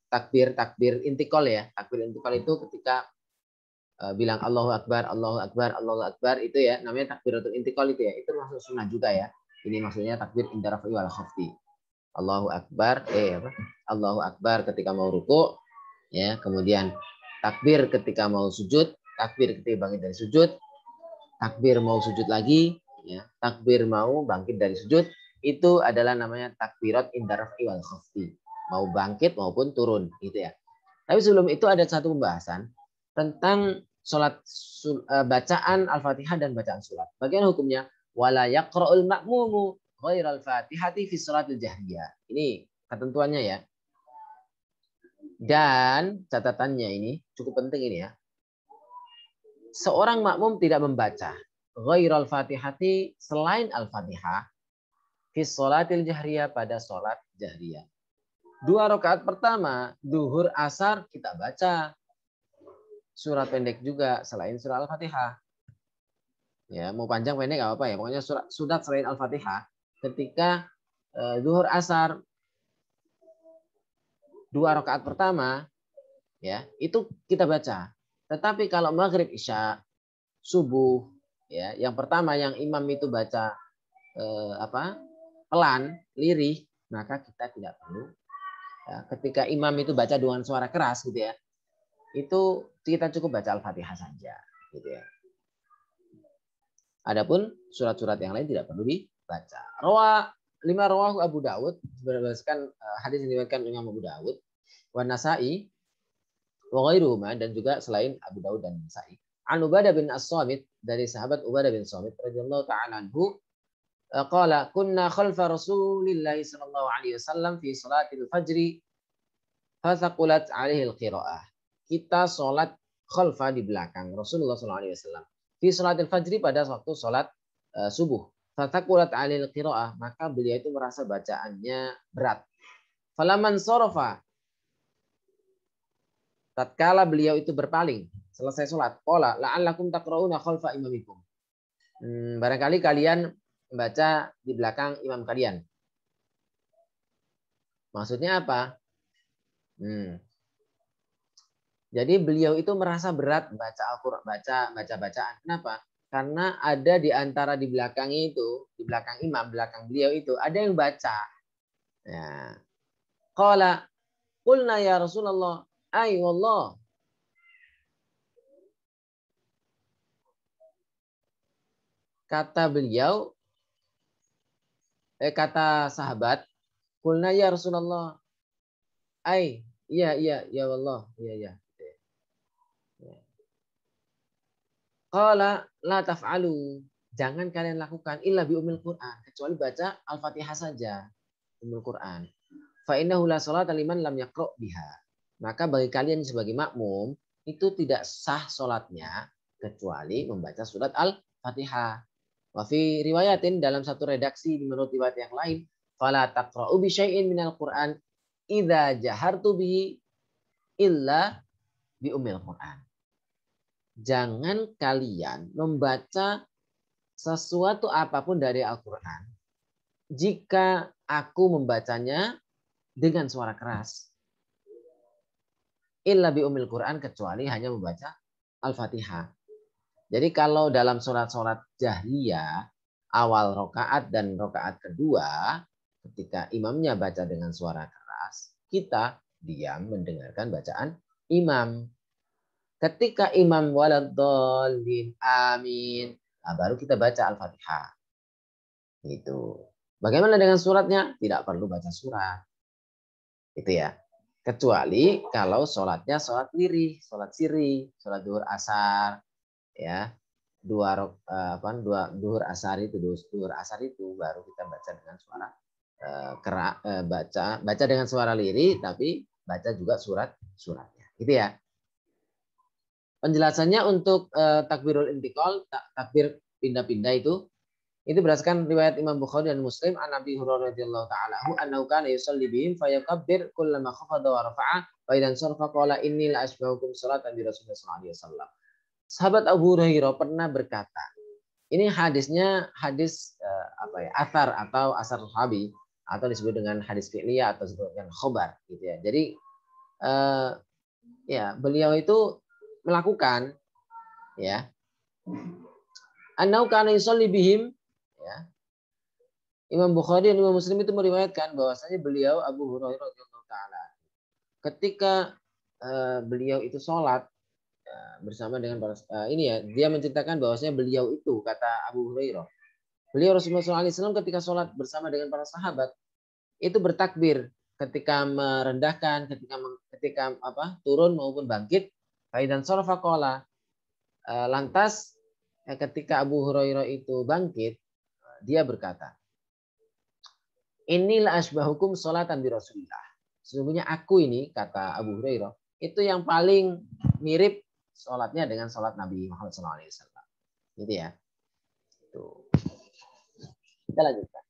takbir intikal ya. Takbir intikal itu ketika bilang Allahu Akbar, Allahu Akbar, Allahu Akbar, itu ya namanya takbiratul intikal itu ya. Itu masuk sunnah juga ya. Ini maksudnya takbir inda raf'i wal khafdi. Allahu Akbar, Allahu Akbar ketika mau ruku, ya. Kemudian takbir ketika mau sujud, takbir ketika bangkit dari sujud, takbir mau sujud lagi, ya. Takbir mau bangkit dari sujud, itu adalah namanya takbirat inda raf'i wal khafdi. Mau bangkit maupun turun, gitu ya. Tapi sebelum itu ada satu pembahasan tentang sholat bacaan Al-Fatihah dan bacaan sholat. Bagian hukumnya, wala yaqra'ul ma'mumu ghairal Fatihati fi sholatil jahriyah. Ini ketentuannya ya. Dan catatannya ini cukup penting ini ya. Seorang makmum tidak membaca ghairal Fatihati, selain Al-Fatihah, fi sholatil jahriyah, pada sholat jahriyah. 2 rakaat pertama, duhur asar, kita baca surat pendek juga selain surah Al-Fatihah. Ya, mau panjang pendek nggak apa-apa ya. Pokoknya surat selain Al-Fatihah ketika zuhur asar 2 rakaat pertama, ya, itu kita baca. Tetapi kalau maghrib isya subuh, ya, yang pertama yang imam itu baca pelan, lirih, maka kita tidak perlu. Ya, ketika imam itu baca dengan suara keras gitu ya, itu kita cukup baca Al-Fatihah saja, gitu ya. Adapun surat-surat yang lain tidak perlu dibaca. Rawahu Abu Dawud, berdasarkan hadis yang diriwayatkan Imam Abu Dawud, wa Nasa'i, wa ghairuhuma, dan juga selain Abu Dawud dan Nasa'i. An Ubadah bin As-Samit, dari sahabat Ubadah bin Samit radhiyallahu ta'ala anhu, qala kunna khalfa Rasulillah sallallahu alaihi wasallam fi salatil fajri fathaqulat alaihi al-qiraah. Kita sholat khalfa, di belakang Rasulullah SAW. Fi sholatil fajri, pada waktu sholat subuh. Fathaqulat alil qiraah, maka beliau itu merasa bacaannya berat. Falaman sorofa, tatkala beliau itu berpaling, selesai sholat, qala la'allakum taqra'una khalfa imamikum. Barangkali kalian membaca di belakang imam kalian. Maksudnya apa? Jadi beliau itu merasa berat baca Al-Qur'an, baca bacaan. Kenapa? Karena ada di antara di belakang itu, di belakang imam, belakang beliau itu ada yang baca. Ya. Qala qulna ya Rasulullah, ay wallah. Kata beliau, kata sahabat, qulna ya Rasulullah, ay, iya ya wallah, iya. Qala la taf'alu, jangan kalian lakukan illa bi umil Qur'an, kecuali baca Al-Fatihah saja, umul Qur'an. Fa innahu la sholata liman lam yaqra' biha. Maka bagi kalian sebagai makmum itu tidak sah sholatnya kecuali membaca surat Al-Fatihah. Wa fi riwayatin, dalam satu redaksi menurut riwayat yang lain, fala taqra'u bi syai'in minal Qur'an idza jahartu bihi illa bi umil Qur'an. Jangan kalian membaca sesuatu apapun dari Al-Quran jika aku membacanya dengan suara keras. Illa bi umil Quran, kecuali hanya membaca Al-Fatihah. Jadi kalau dalam surat-surat jahriyah, awal rokaat dan rokaat kedua, ketika imamnya baca dengan suara keras, kita diam mendengarkan bacaan imam. Ketika imam waladdallin amin, nah baru kita baca Al-Fatihah. Gitu. Bagaimana dengan suratnya? Tidak perlu baca surat. Itu ya. Kecuali kalau sholatnya sholat lirih, sholat siri, sholat duhur asar, ya duhur asar itu baru kita baca dengan suara baca dengan suara lirih, tapi baca juga suratnya. Gitu ya. Penjelasannya untuk takbirul intikal, takbir pindah-pindah itu berdasarkan riwayat Imam Bukhari dan Muslim an Nabi Hurairah radhiyallahu taala anhu kana yusalli bihim fayakabbir kullama khafada wa rafa'a wa idan sarfa qala inni la asbahukum salatan bi Rasulillah sallallahu alaihi wasallam. Sahabat Abu Hurairah pernah berkata, ini hadisnya hadis athar atau asar sahabi atau disebut dengan hadis fi'liyah atau disebut dengan khobar gitu ya. Jadi ya beliau itu melakukan ya annau kana yusalli bihim ya. Imam Bukhari dan Imam Muslim itu meriwayatkan bahwasanya beliau Abu Hurairah radhiyallahu taala ketika beliau itu sholat bersama dengan para ini ya, dia menceritakan bahwasanya beliau itu, kata Abu Hurairah, beliau Rasulullah SAW ketika sholat bersama dengan para sahabat itu bertakbir ketika merendahkan, ketika turun maupun bangkit. Faidan sarafa qala, lantas ketika Abu Hurairah itu bangkit, dia berkata, inilah asbahukum sholatan bi Rasulillah. Sesungguhnya aku ini, kata Abu Hurairah, itu yang paling mirip sholatnya dengan sholat Nabi Muhammad SAW. Gitu ya. Tuh. Kita lanjutkan.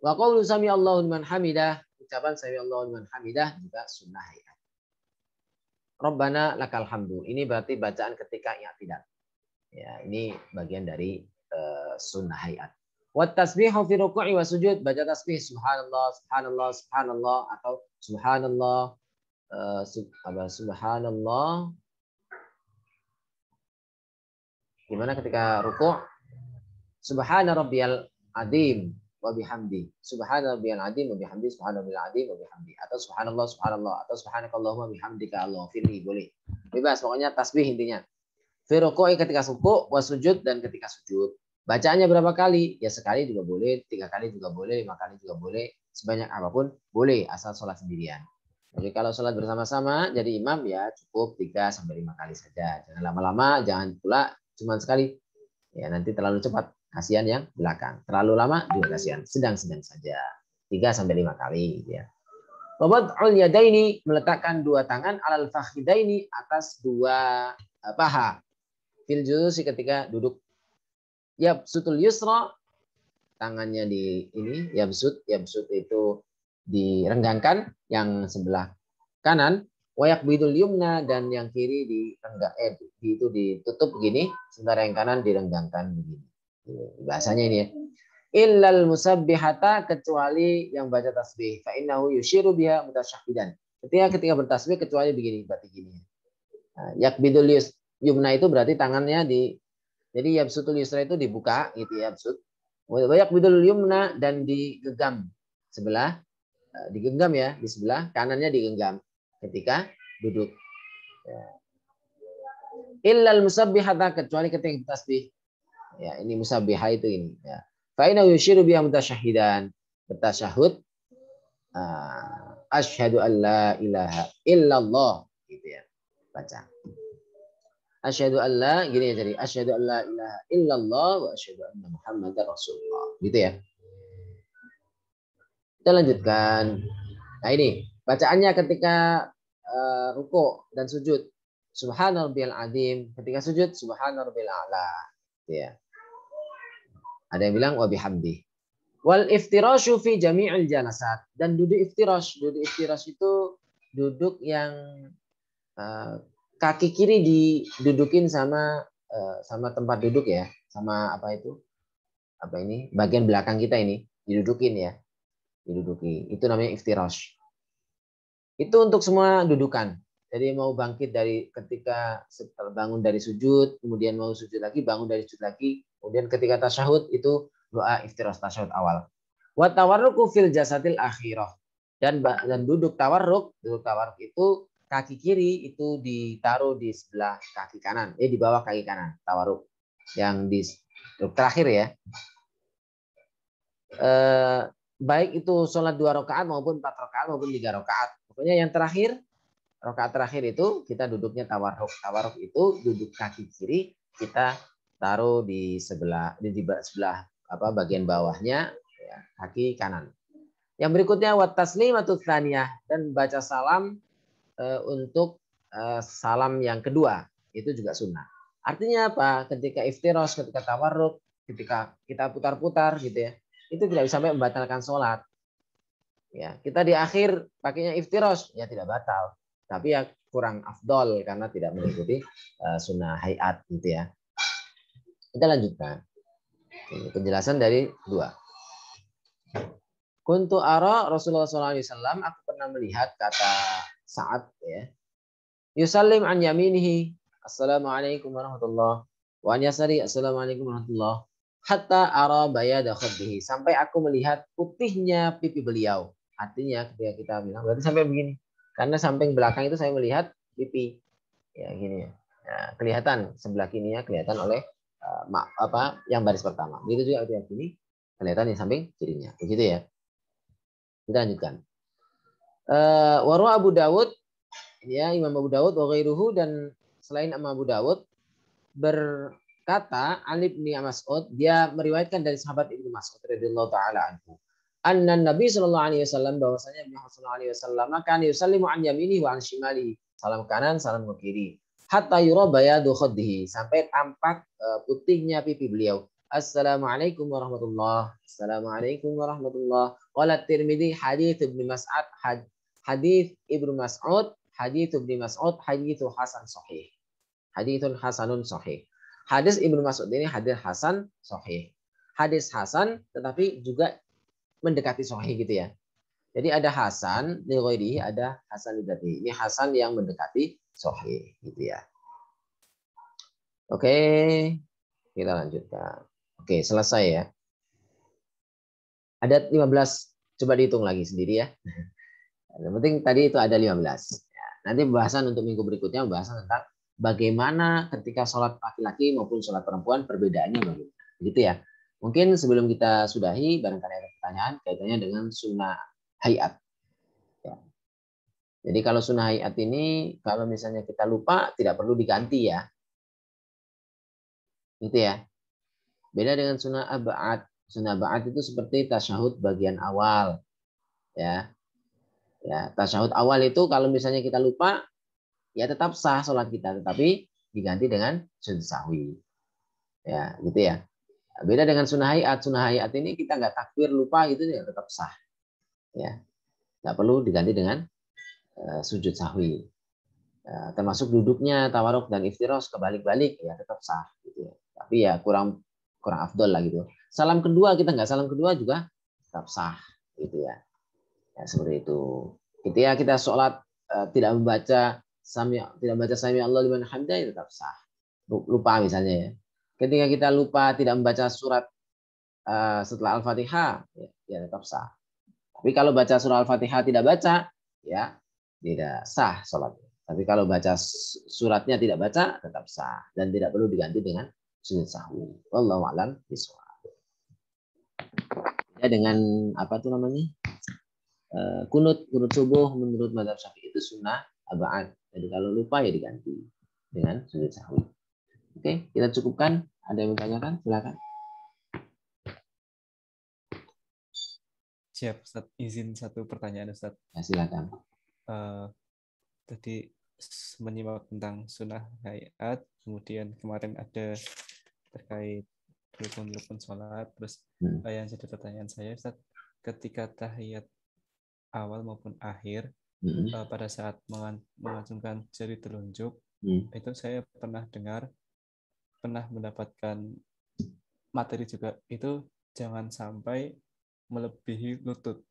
Wa qawlu sami Allahu liman hamidah, ucapan sami Allahu liman hamidah juga sunnah ya. Rabbana lakal hamdu. Ini berarti bacaan ketika i'tidal. Ya, ini bagian dari sunnah hayat. Wa tasbihu fi ruku'i wa sujud, baca tasbih subhanallah, subhanallah, subhanallah atau subhanallah subhanallah. Gimana ketika ruku'? Subhana rabbiyal azim wa bihamdi. Subhana rabbiyal azim wa bihamdi, subhana rabbiyal azim wa bihamdi. Atau subhanallah, subhanallah atau subhanakallahumma bihamdika Allahumma boleh. Bebas, pokoknya tasbih intinya. Fi ruku'i ketika ruku', wa sujud dan ketika sujud. Bacaannya berapa kali? Ya sekali juga boleh, 3 kali juga boleh, 5 kali juga boleh, sebanyak apapun boleh asal sholat sendirian. Jadi kalau sholat bersama-sama jadi imam ya cukup 3 sampai 5 kali saja. Jangan lama-lama, jangan pula cuma sekali. Ya nanti terlalu cepat, kasihan yang belakang. Terlalu lama juga kasihan, sedang-sedang saja. 3 sampai 5 kali gitu ya. Wad'ul yadaini, meletakkan 2 tangan alal fakhidaini, atas 2 paha. Fil julusi ketika duduk. Yabsutul yusra, tangannya di ini, yabsut itu direnggangkan, yang sebelah kanan, wayak bidul yumna, dan yang kiri itu ditutup begini, sementara yang kanan direnggangkan begini. Bahasanya ini ya. Illal musabbihata, kecuali yang baca tasbih, fa innahu yushiru biha mutasyahhidan. Ketika bertasbih kecuali begini, berarti gini. Yakbidul yumna itu berarti tangannya jadi yabsutul yusra itu dibuka gitu ya, yabsut. Wayak bidul yumna, dan digenggam sebelah, digenggam ya, di sebelah kanannya digenggam ketika duduk. Illal musabbihata, kecuali ketika tasbih. Ya, ini musabbihah itu ini ya. Fa inna yushiru biha mutasyahhidan, bertasyahud, asyhadu an la ilaha illallah gitu ya. Baca. Asyhadu an la, gini ya, jadi asyhadu an la ilaha illallah wa asyhadu anna Muhammadar Rasulullah. Gitu ya. Kita lanjutkan. Nah ini bacaannya ketika ruku dan sujud. Subhanarabbiyal azim, ketika sujud subhanarabbiyal a'la. Gitu ya. Ada yang bilang wa bihamdi. Wal iftirashu fi jami'il jalasat, dan duduk iftirash. Duduk iftirash itu duduk yang kaki kiri didudukin sama tempat duduk ya, sama bagian belakang kita ini didudukin ya, diduduki. Itu namanya iftirash. Itu untuk semua dudukan. Jadi mau bangkit dari ketika bangun dari sujud, kemudian mau sujud lagi, bangun dari sujud lagi, kemudian ketika tasyahud itu doa iftirash tasyahud awal. Wa tawarruku fil jasadil akhirah, dan duduk tawarruk itu kaki kiri itu ditaruh di sebelah kaki kanan, di bawah kaki kanan, tawarruk yang di terakhir ya. baik itu sholat 2 rakaat maupun 4 rakaat maupun 3 rakaat. Pokoknya yang terakhir, rakaat terakhir itu kita duduknya tawarruk. Tawarruk itu duduk kaki kiri, kita taruh di sebelah bagian bawahnya, ya, kaki kanan. Yang berikutnya wat taslimatut tsaniyah, dan baca salam untuk salam yang kedua, itu juga sunnah. Artinya apa? Ketika iftiros, ketika tawarruk, ketika kita putar-putar gitu ya, itu tidak bisa sampai membatalkan sholat. Ya, kita di akhir pakainya iftiros, ya tidak batal. Tapi ya kurang afdol karena tidak mengikuti sunnah hayat gitu ya. Kita lanjutkan. Ini penjelasan dari dua. Kuntu ara Rasulullah SAW, aku pernah melihat, kata Sa'ad ya, yusallim an yaminihi, assalamualaikum warahmatullah, wa an yasari, assalamualaikum warahmatullah, hatta ara bayada khaddihi, sampai aku melihat putihnya pipi beliau. Artinya ketika kita bilang berarti sampai begini, karena samping belakang itu saya melihat pipi ya gini ya. Nah, kelihatan sebelah kirinya kelihatan oleh yang baris pertama. Begitu juga yang kini kelihatan di samping kirinya. Begitu ya. Kita lanjutkan. Waru Abu Dawud, ya, Imam Abu Dawud wa ghairuhu, dan selain Imam Abu Dawud berkata, Ali bin Mas'ud, dia meriwayatkan dari sahabat Ibnu Mas'ud radhiyallahu taala anhu, anna Nabi sallallahu alaihi wasallam, bahwasanya Nabi sallallahu alaihi wasallam akan yusallimu an yaminihi wa an shimalihi, salam kanan, salam ke kiri, hatta yura bayadu khaddihi, sampai tampak putihnya pipi beliau. Assalamualaikum warahmatullah. Assalamualaikum warahmatullah. Qala Tirmidzi hadits Ibnu Mas'ud, hadits Ibnu Mas'ud, hadits Ibnu Mas'ud, haditsu hasan sahih. Haditsun hasanun sahih. Hadis Ibnu Mas'ud ini hadis hasan sahih. Hadis hasan tetapi juga mendekati sahih gitu ya. Jadi ada hasan li ghairihi, ada hasan li dzatihi. Ini hasan yang mendekati sahih gitu ya. Oke, kita lanjutkan. Oke, selesai ya. Ada 15, coba dihitung lagi sendiri ya. Yang penting tadi itu ada 15. Ya, nanti pembahasan untuk minggu berikutnya pembahasan tentang bagaimana ketika sholat laki-laki maupun sholat perempuan perbedaannya bagaimana. Gitu ya. Mungkin sebelum kita sudahi, barangkali ada pertanyaan kaitannya dengan sunnah hayat. Ya. Jadi kalau sunnah hayat ini, kalau misalnya kita lupa, tidak perlu diganti ya. Gitu ya. Beda dengan sunnah ab'ad. Sunnah ab'ad itu seperti tasyahud bagian awal. Ya. Ya, tasyahud awal itu kalau misalnya kita lupa, ya tetap sah sholat kita, tetapi diganti dengan sujud sahwi. Ya, gitu ya. Beda dengan sunnah hayat. Sunnah hayat ini kita nggak takbir lupa gitu ya tetap sah. Ya, nggak perlu diganti dengan sujud sahwi. Termasuk duduknya tawaruk dan iftiros kebalik-balik ya tetap sah. Gitu ya. Tapi ya kurang afdol lah gitu. Salam kedua kita nggak salam kedua juga tetap sah. Gitu ya. Ya seperti itu. Ketika kita sholat tidak membaca sami Allah liman hamidah tetap sah. Lupa misalnya ya. Ketika kita lupa tidak membaca surat setelah Al-Fatihah, ya tetap sah. Tapi kalau baca surah Al-Fatihah tidak baca, ya tidak sah sholatnya. Tapi kalau baca suratnya tidak baca, tetap sah. Dan tidak perlu diganti dengan sujud sahwi. Wallahu a'lam bishawab. Ya, dengan apa tuh namanya? Kunut subuh menurut mazhab Syafi'i itu sunnah ab'ad. Jadi kalau lupa ya diganti dengan sujud sahwi. Oke, kita cukupkan. Ada yang bertanyakan? Silakan. Siap, Ustaz. Izin satu pertanyaan, Ustaz. Ya, silakan. Tadi menyimak tentang sunnah hayat, kemudian kemarin ada terkait rukun-rukun sholat, terus yang jadi pertanyaan saya, Ustaz, ketika tahiyat awal maupun akhir, pada saat mengacungkan jari telunjuk, itu saya pernah mendapatkan materi juga, itu jangan sampai melebihi lutut.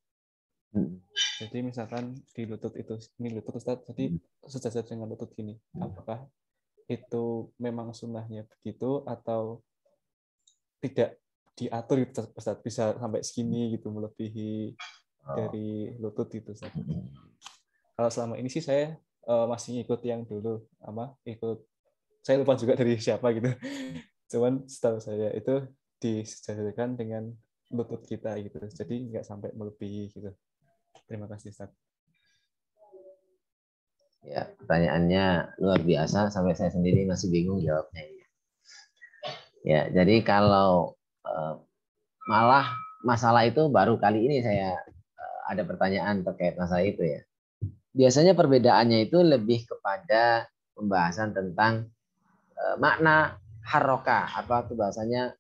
Jadi misalkan di lutut itu, ini lutut Ustaz, jadi sejajar dengan lutut gini. Apakah itu memang sunnahnya begitu atau tidak diatur gitu Ustaz, bisa sampai segini gitu, melebihi dari lutut itu Ustaz. Kalau selama ini sih saya masih ikut yang dulu, saya lupa juga dari siapa gitu. Cuman setahu saya itu disejajarkan dengan lutut kita gitu. Jadi nggak sampai melebihi gitu. Terima kasih Ustaz. Ya, pertanyaannya luar biasa sampai saya sendiri masih bingung jawabnya. Ya, jadi kalau malah masalah itu baru kali ini saya ada pertanyaan terkait masalah itu ya. Biasanya perbedaannya itu lebih kepada pembahasan tentang makna harroka. Apa itu bahasanya?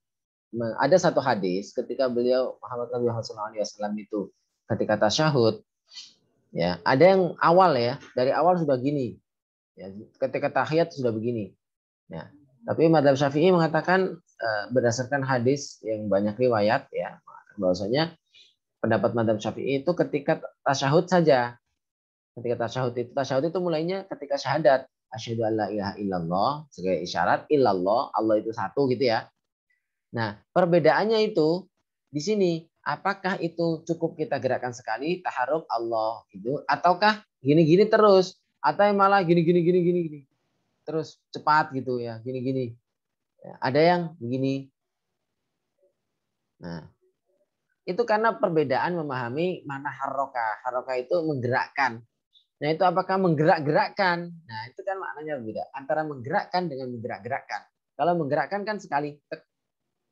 Ada satu hadis ketika beliau Muhammad Nabi SAW itu ketika tasyahud, ya ada yang awal ya dari awal sudah gini, ya, ketika tahiyat sudah begini. Ya, tapi Madzhab Syafi'i mengatakan berdasarkan hadis yang banyak riwayat ya bahwasanya pendapat Madzhab Syafi'i itu ketika tasyahud saja. Ketika tasyahud itu mulainya ketika syahadat. Asyhadu an la ilaha illallah sebagai isyarat illallah, Allah itu satu gitu ya. Nah, perbedaannya itu di sini, apakah itu cukup kita gerakan sekali taharuk Allah itu ataukah gini-gini terus atau malah gini terus cepat gitu ya, gini-gini. Ya, ada yang begini. Nah, itu karena perbedaan memahami mana haroka. Haroka itu menggerakkan. Nah, itu apakah menggerak-gerakkan? Nah, itu kan maknanya berbeda. Antara menggerakkan dengan menggerak-gerakkan. Kalau menggerakkan kan sekali.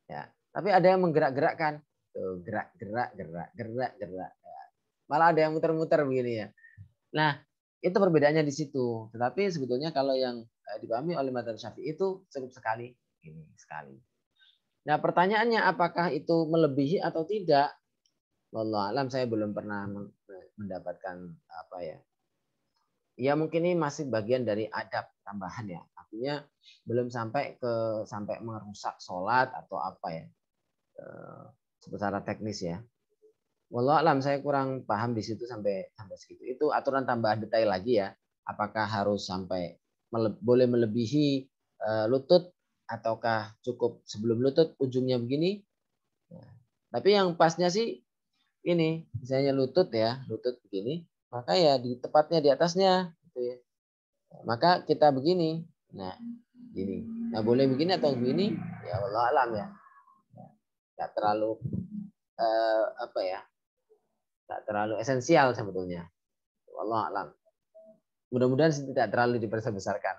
Ya. Tapi ada yang menggerak-gerakkan. Tuh, gerak-gerak, gerak-gerak. Ya. Malah ada yang muter-muter begini ya. Nah, itu perbedaannya di situ. Tetapi sebetulnya kalau yang dipahami oleh Madzhab Syafi'i itu cukup sekali. Ini sekali. Nah, pertanyaannya apakah itu melebihi atau tidak? Wallahu alam, saya belum pernah mendapatkan apa ya. Ya mungkin ini masih bagian dari adab tambahan ya. Artinya belum sampai merusak sholat atau apa ya. Secara teknis ya. Wallahu alam, saya kurang paham di situ sampai segitu. Itu aturan tambahan detail lagi ya. Apakah harus sampai boleh melebihi lutut ataukah cukup sebelum lutut ujungnya begini? Nah, tapi yang pasnya sih ini, misalnya lutut ya, lutut begini, maka ya di tepatnya di atasnya gitu ya. Maka kita begini. Nah, gini. Nah, boleh begini atau begini? Ya Allah alam ya. Enggak terlalu apa ya? Enggak terlalu esensial sebetulnya. Allah alam. Mudah-mudahan tidak terlalu diperbesarkan.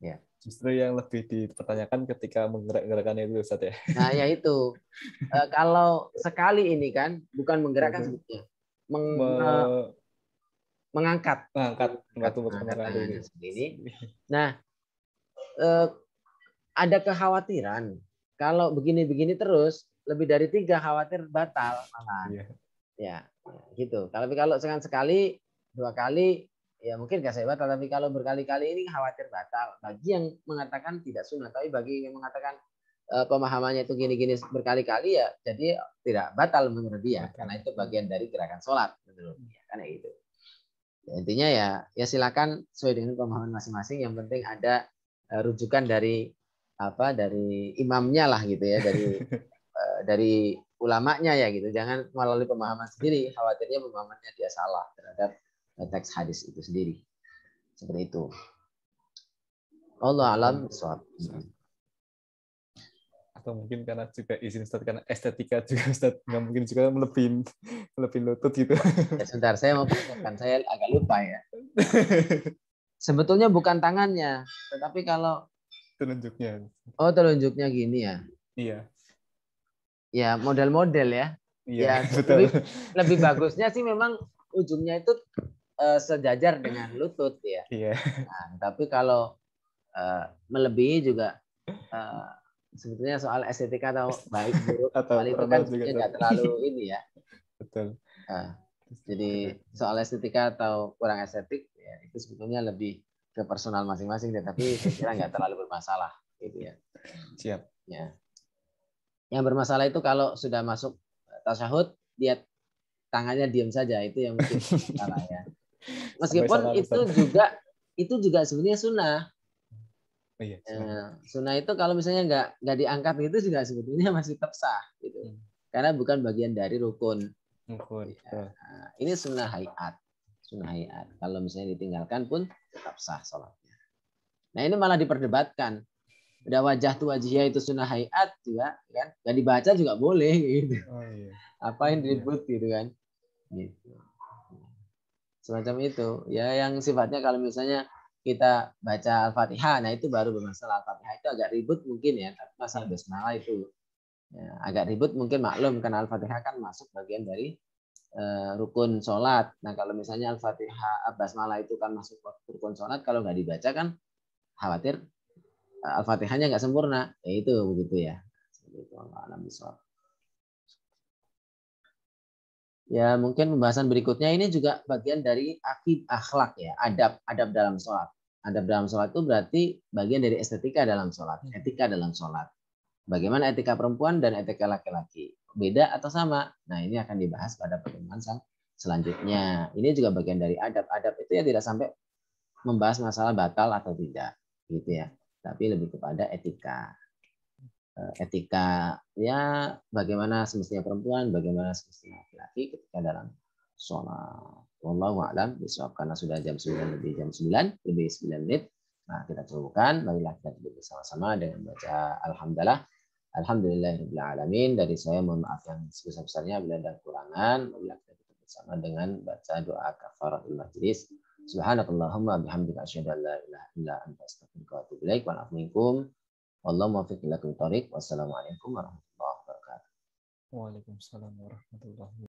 Ya. Justru yang lebih dipertanyakan ketika menggerak-gerakkan itu Ustaz ya. Nah, ya itu. Kalau sekali ini kan bukan menggerakkan sebetulnya. Mengangkat tangannya seperti ini. Nah, ada kekhawatiran kalau begini-begini terus lebih dari 3 khawatir batal malah. Ya, gitu. Tapi kalau sekali 2 kali ya mungkin nggak saya batal, tapi kalau berkali-kali ini khawatir batal. Bagi yang mengatakan tidak sunnah, tapi bagi yang mengatakan pemahamannya itu gini-gini berkali-kali ya jadi tidak batal menurut dia karena itu bagian dari gerakan sholat menurut dia, karena itu. Ya, intinya ya silakan sesuai dengan pemahaman masing-masing. Yang penting ada rujukan dari imamnya lah gitu ya, dari ulamanya ya gitu. Jangan melalui pemahaman sendiri, khawatirnya pemahamannya dia salah terhadap teks hadis itu sendiri. Seperti itu. Allah alam shawab. Atau mungkin karena juga izin Ustaz karena estetika juga Ustaz, nggak mungkin juga melebihin lutut gitu. Ya, sebentar, saya mau perhatikan, saya agak lupa ya. Sebetulnya bukan tangannya, tetapi kalau telunjuknya. Oh, telunjuknya gini ya. Iya. Ya, model-model ya. Iya, ya betul. Lebih bagusnya sih memang ujungnya itu sejajar dengan lutut ya. Iya. Nah, tapi kalau melebihi juga sebetulnya soal estetika atau baik buruk soal itu kan sebenarnya nggak terlalu ini ya. Betul. Jadi soal estetika atau kurang estetik ya itu sebetulnya lebih ke personal masing-masing, tetapi saya kira nggak terlalu bermasalah gitu ya. Siap. Ya. Yang bermasalah itu kalau sudah masuk tasyahud dia tangannya diam saja, itu yang mungkin salah ya. Meskipun itu juga sebenarnya sunnah. Oh, iya, sunnah itu kalau misalnya nggak diangkat itu juga sebetulnya masih tetap sah gitu. Karena bukan bagian dari rukun. Ya. Nah, ini sunnah hayat. Kalau misalnya ditinggalkan pun tetap sah sholatnya. Nah, ini malah diperdebatkan. Udah wajah tu wajihnya itu sunnah hayat juga kan. Gak dibaca juga boleh gitu. Oh iya. Apain Iya. ribut gitu kan. Gitu. Semacam itu. Ya yang sifatnya kalau misalnya kita baca Al-Fatihah, nah itu baru bermasalah. Al-Fatihah itu agak ribut mungkin ya, tapi masalah basmalah itu ya, agak ribut mungkin maklum karena Al-Fatihah kan masuk bagian dari rukun sholat. Nah kalau misalnya Al-Fatihah, basmalah itu kan masuk rukun sholat, kalau nggak dibaca kan khawatir Al-Fatihahnya nggak sempurna. Ya itu begitu ya. Itu ya mungkin pembahasan berikutnya ini juga bagian dari akhlak ya, adab dalam sholat. Adab dalam sholat itu berarti bagian dari estetika dalam sholat, etika dalam sholat. Bagaimana etika perempuan dan etika laki-laki? Beda atau sama? Nah ini akan dibahas pada pertemuan selanjutnya. Ini juga bagian dari adab. Adab itu ya tidak sampai membahas masalah batal atau tidak, gitu ya. Tapi lebih kepada etika. Etika ya bagaimana semestinya perempuan, bagaimana semestinya laki-laki ketika dalam sholat. Wallahu a'lam bishawab, karena sudah jam 9 lebih 9 menit. Nah, kita cukupkan, marilah kita duduk bersama-sama dengan baca Alhamdulillahirabbil alamin. Dari saya mohon maaf yang sebesar-besarnya bila ada kekurangan. Marilah kita duduk bersama dengan baca doa kafaratul majlis. Subhanakallahumma bihamdika asyhadu an la ilaha illa anta astaghfiruka wa atubu ilaik. Wa a'lam. Wallahu muwaffiq ila aqwamit thoriq. Wassalamualaikum warahmatullahi wabarakatuh. Waalaikumsalam warahmatullahi wabarakatuh.